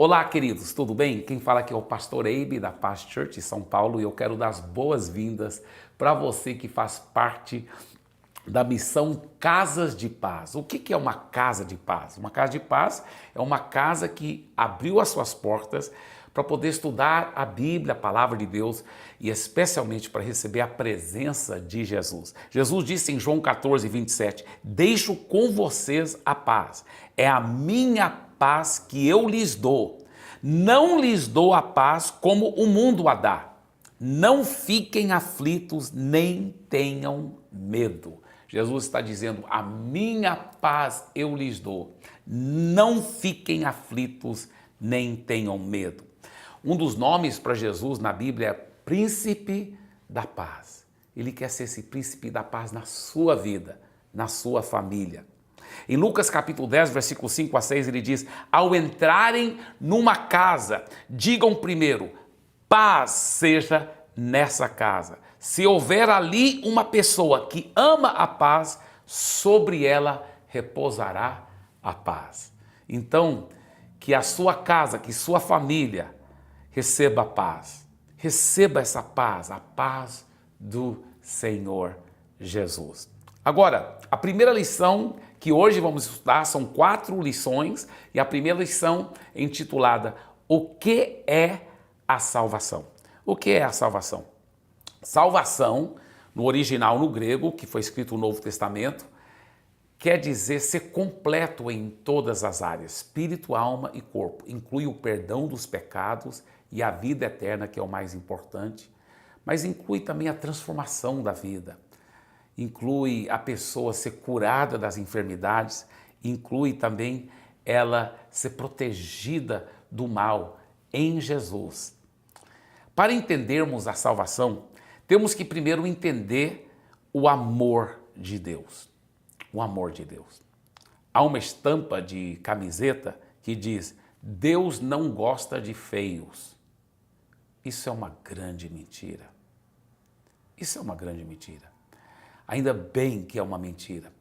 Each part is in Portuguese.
Olá, queridos, tudo bem? Quem fala aqui é o pastor Eibe da Paz Church em São Paulo e eu quero dar as boas-vindas para você que faz parte da missão Casas de Paz. O que é uma casa de paz? Uma casa de paz é uma casa que abriu as suas portas para poder estudar a Bíblia, a palavra de Deus e especialmente para receber a presença de Jesus. Jesus disse em João 14, 27, deixo com vocês a paz, é a minha paz que eu lhes dou. Não lhes dou a paz como o mundo a dá. Não fiquem aflitos, nem tenham medo. Jesus está dizendo, a minha paz eu lhes dou. Não fiquem aflitos, nem tenham medo. Um dos nomes para Jesus na Bíblia é Príncipe da Paz. Ele quer ser esse príncipe da paz na sua vida, na sua família. Em Lucas capítulo 10, versículo 5 a 6, ele diz, ao entrarem numa casa, digam primeiro, paz seja nessa casa. Se houver ali uma pessoa que ama a paz, sobre ela repousará a paz. Então, que a sua casa, que sua família receba a paz. Receba essa paz, a paz do Senhor Jesus. Agora, a primeira lição que hoje vamos estudar são 4 lições e a primeira lição é intitulada O que é a salvação? O que é a salvação? Salvação, no original no grego, que foi escrito no Novo Testamento, quer dizer ser completo em todas as áreas, espírito, alma e corpo. Inclui o perdão dos pecados e a vida eterna, que é o mais importante, mas inclui também a transformação da vida. Inclui a pessoa ser curada das enfermidades, inclui também ela ser protegida do mal em Jesus. Para entendermos a salvação, temos que primeiro entender o amor de Deus. O amor de Deus. Há uma estampa de camiseta que diz, Deus não gosta de feios. Isso é uma grande mentira. Isso é uma grande mentira. Ainda bem que é uma mentira,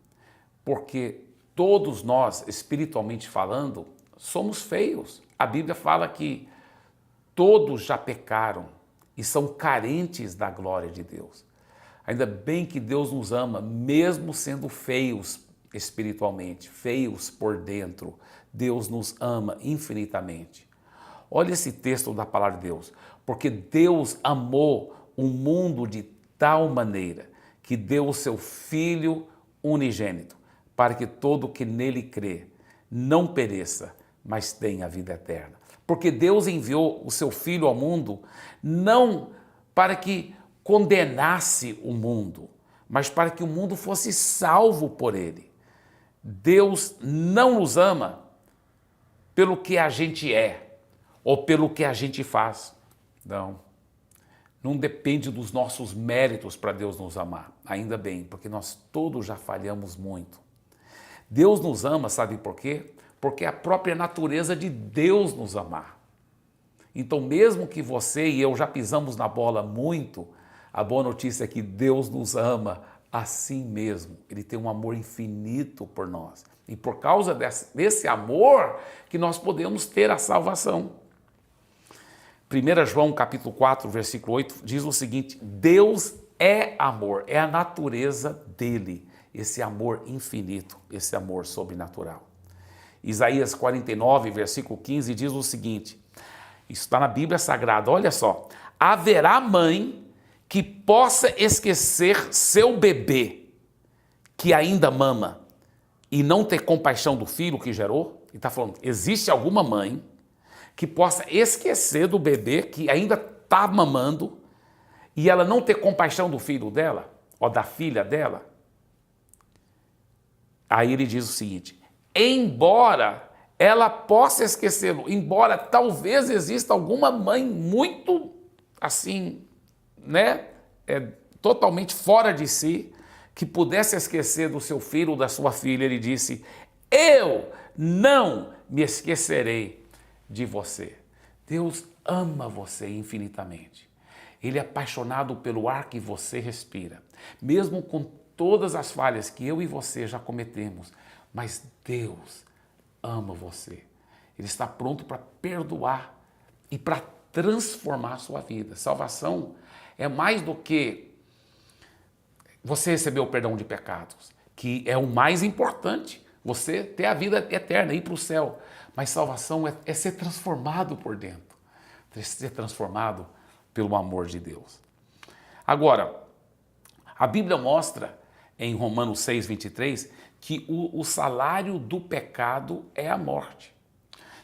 porque todos nós, espiritualmente falando, somos feios. A Bíblia fala que todos já pecaram e são carentes da glória de Deus. Ainda bem que Deus nos ama, mesmo sendo feios espiritualmente, feios por dentro. Deus nos ama infinitamente. Olha esse texto da palavra de Deus. Porque Deus amou o mundo de tal maneira que deu o seu Filho unigênito, para que todo que nele crê não pereça, mas tenha a vida eterna. Porque Deus enviou o seu Filho ao mundo não para que condenasse o mundo, mas para que o mundo fosse salvo por ele. Deus não nos ama pelo que a gente é ou pelo que a gente faz. Não depende dos nossos méritos para Deus nos amar. Ainda bem, porque nós todos já falhamos muito. Deus nos ama, sabe por quê? Porque é a própria natureza de Deus nos amar. Então, mesmo que você e eu já pisamos na bola muito, a boa notícia é que Deus nos ama assim mesmo. Ele tem um amor infinito por nós. E por causa desse amor que nós podemos ter a salvação. 1 João capítulo 4, versículo 8, diz o seguinte, Deus é amor, é a natureza dele, esse amor infinito, esse amor sobrenatural. Isaías 49, versículo 15, diz o seguinte, isso está na Bíblia Sagrada, olha só, haverá mãe que possa esquecer seu bebê, que ainda mama, e não ter compaixão do filho que gerou? Ele está falando, existe alguma mãe que possa esquecer do bebê que ainda está mamando e ela não ter compaixão do filho dela, ou da filha dela? Aí ele diz o seguinte, embora ela possa esquecê-lo, embora talvez exista alguma mãe muito assim, totalmente fora de si, que pudesse esquecer do seu filho ou da sua filha, ele disse, eu não me esquecerei de você. Deus ama você infinitamente. Ele é apaixonado pelo ar que você respira. Mesmo com todas as falhas que eu e você já cometemos, mas Deus ama você. Ele está pronto para perdoar e para transformar a sua vida. Salvação é mais do que você receber o perdão de pecados, que é o mais importante, você ter a vida eterna, ir para o céu. Mas salvação é ser transformado por dentro, ser transformado pelo amor de Deus. Agora, a Bíblia mostra em Romanos 6, 23, que o salário do pecado é a morte.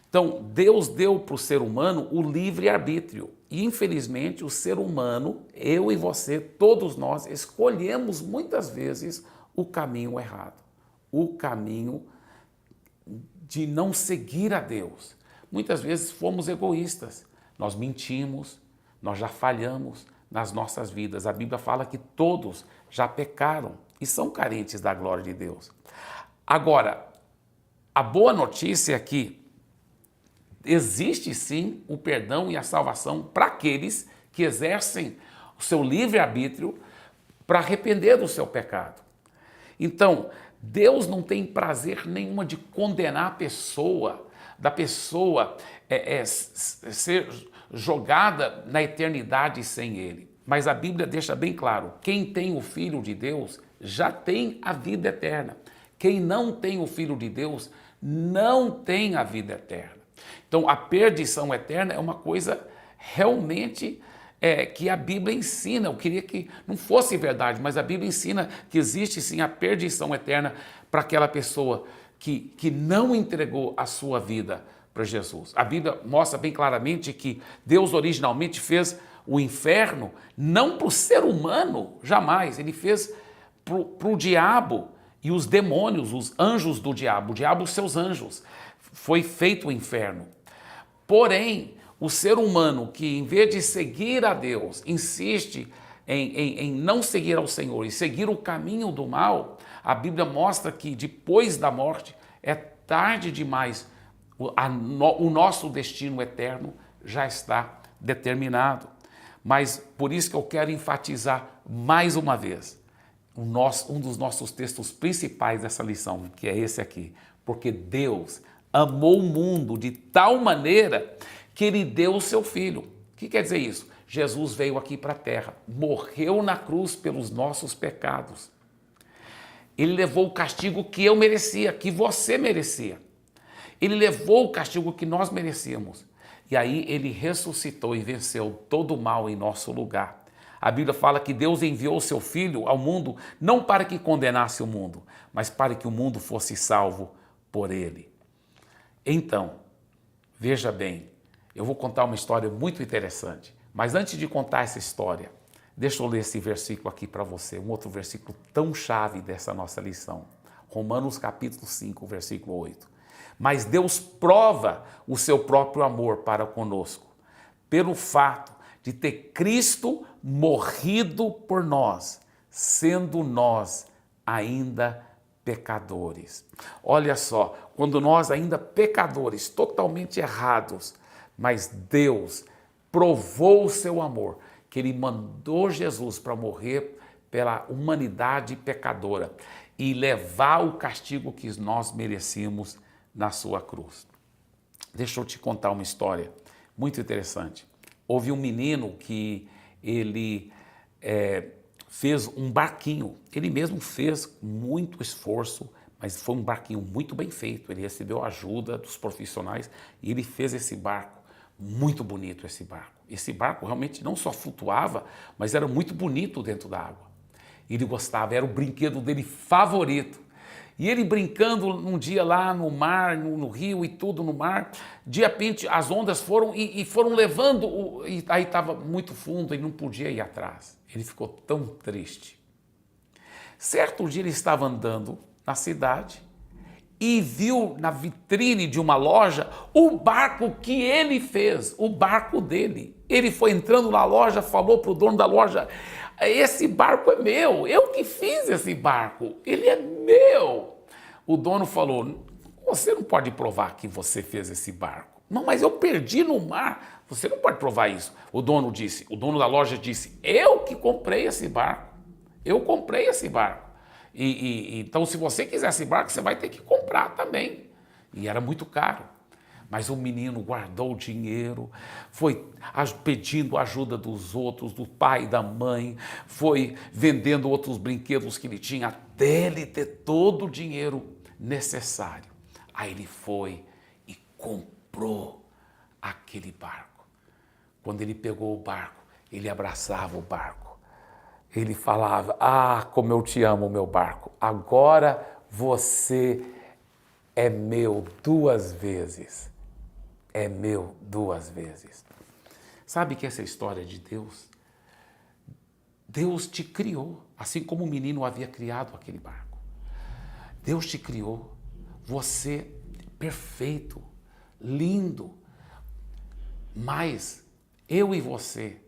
Então, Deus deu para o ser humano o livre-arbítrio. E, infelizmente, o ser humano, eu e você, todos nós, escolhemos muitas vezes o caminho errado. O caminho de não seguir a Deus. Muitas vezes fomos egoístas. Nós mentimos, nós já falhamos nas nossas vidas. A Bíblia fala que todos já pecaram e são carentes da glória de Deus. Agora, a boa notícia é que existe sim o perdão e a salvação para aqueles que exercem o seu livre-arbítrio para arrepender do seu pecado. Então, Deus não tem prazer nenhuma de condenar a pessoa, da pessoa ser jogada na eternidade sem Ele. Mas a Bíblia deixa bem claro, quem tem o Filho de Deus já tem a vida eterna. Quem não tem o Filho de Deus não tem a vida eterna. Então, a perdição eterna é uma coisa realmente que a Bíblia ensina. Eu queria que não fosse verdade, mas a Bíblia ensina que existe sim a perdição eterna para aquela pessoa que não entregou a sua vida para Jesus. A Bíblia mostra bem claramente que Deus originalmente fez o inferno não para o ser humano, jamais. Ele fez para o diabo e os demônios, os anjos do diabo, o diabo e os seus anjos. Foi feito o inferno. Porém, o ser humano que, em vez de seguir a Deus, insiste em não seguir ao Senhor e seguir o caminho do mal, a Bíblia mostra que depois da morte é tarde demais. O nosso destino eterno já está determinado. Mas por isso que eu quero enfatizar mais uma vez um dos nossos textos principais dessa lição, que é esse aqui. Porque Deus amou o mundo de tal maneira que Ele deu o seu Filho. O que quer dizer isso? Jesus veio aqui para a terra, morreu na cruz pelos nossos pecados. Ele levou o castigo que eu merecia, que você merecia. Ele levou o castigo que nós merecíamos. E aí Ele ressuscitou e venceu todo o mal em nosso lugar. A Bíblia fala que Deus enviou o seu Filho ao mundo não para que condenasse o mundo, mas para que o mundo fosse salvo por Ele. Então, veja bem, eu vou contar uma história muito interessante, mas antes de contar essa história, deixa eu ler esse versículo aqui para você, um outro versículo tão chave dessa nossa lição. Romanos capítulo 5, versículo 8. Mas Deus prova o seu próprio amor para conosco, pelo fato de ter Cristo morrido por nós, sendo nós ainda pecadores. Olha só, quando nós ainda pecadores, totalmente errados, mas Deus provou o seu amor, que Ele mandou Jesus para morrer pela humanidade pecadora e levar o castigo que nós merecíamos na sua cruz. Deixa eu te contar uma história muito interessante. Houve um menino que ele fez um barquinho, ele mesmo fez muito esforço, mas foi um barquinho muito bem feito. Ele recebeu a ajuda dos profissionais e ele fez esse barco, muito bonito esse barco. Esse barco realmente não só flutuava, mas era muito bonito dentro da água. Ele gostava, era o brinquedo dele favorito. E ele brincando um dia lá no mar, no rio e tudo no mar, de repente as ondas foram e foram levando, e aí estava muito fundo, ele não podia ir atrás. Ele ficou tão triste. Certo dia ele estava andando na cidade e viu na vitrine de uma loja o barco que ele fez, o barco dele. Ele foi entrando na loja, falou para o dono da loja: esse barco é meu, eu que fiz esse barco, ele é meu. O dono falou: você não pode provar que você fez esse barco. Não, mas eu perdi no mar, você não pode provar isso. O dono da loja disse: eu que comprei esse barco, eu comprei esse barco. Então, se você quiser esse barco, você vai ter que comprar também. E era muito caro. Mas o menino guardou o dinheiro, foi pedindo ajuda dos outros, do pai e da mãe, foi vendendo outros brinquedos que ele tinha, até ele ter todo o dinheiro necessário. Aí ele foi e comprou aquele barco. Quando ele pegou o barco, ele abraçava o barco. Ele falava: ah, como eu te amo, meu barco. Agora você é meu 2 vezes. É meu 2 vezes. Sabe que essa história de Deus? Deus te criou, assim como o menino havia criado aquele barco. Deus te criou, você perfeito, lindo. Mas eu e você,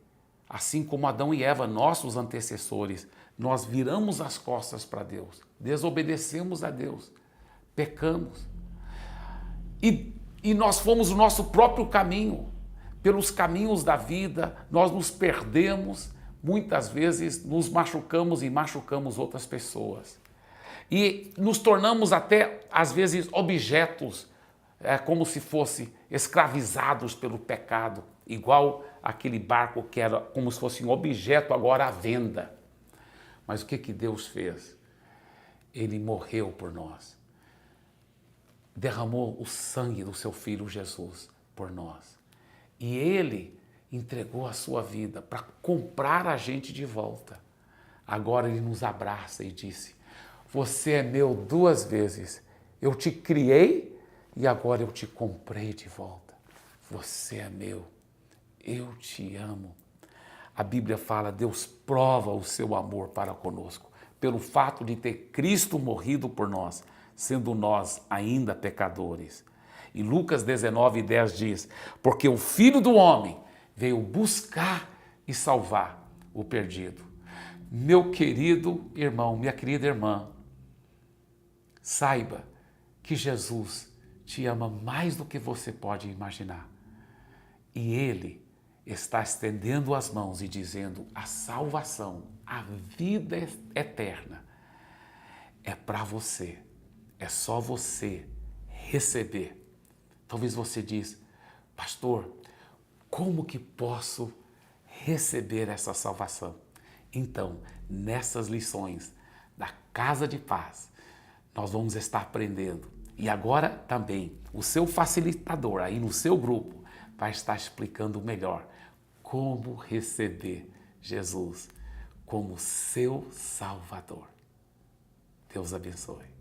assim como Adão e Eva, nossos antecessores, nós viramos as costas para Deus, desobedecemos a Deus, pecamos. E nós fomos o nosso próprio caminho. Pelos caminhos da vida, nós nos perdemos, muitas vezes nos machucamos e machucamos outras pessoas. E nos tornamos até, às vezes, objetos, como se fosse escravizados pelo pecado, igual aquele barco que era como se fosse um objeto agora à venda. Mas o que Deus fez? Ele morreu por nós. Derramou o sangue do seu Filho Jesus por nós. E Ele entregou a sua vida para comprar a gente de volta. Agora Ele nos abraça e disse: você é meu 2 vezes. Eu te criei e agora eu te comprei de volta. Você é meu. Eu te amo. A Bíblia fala: Deus prova o seu amor para conosco pelo fato de ter Cristo morrido por nós, sendo nós ainda pecadores. E Lucas 19:10 diz: porque o Filho do Homem veio buscar e salvar o perdido. Meu querido irmão, minha querida irmã, saiba que Jesus te ama mais do que você pode imaginar. E Ele está estendendo as mãos e dizendo: a salvação, a vida eterna é para você. É só você receber. Talvez você diz: pastor, como que posso receber essa salvação? Então, nessas lições da Casa de Paz, nós vamos estar aprendendo. E agora também, o seu facilitador aí no seu grupo vai estar explicando melhor como receber Jesus como seu Salvador. Deus abençoe.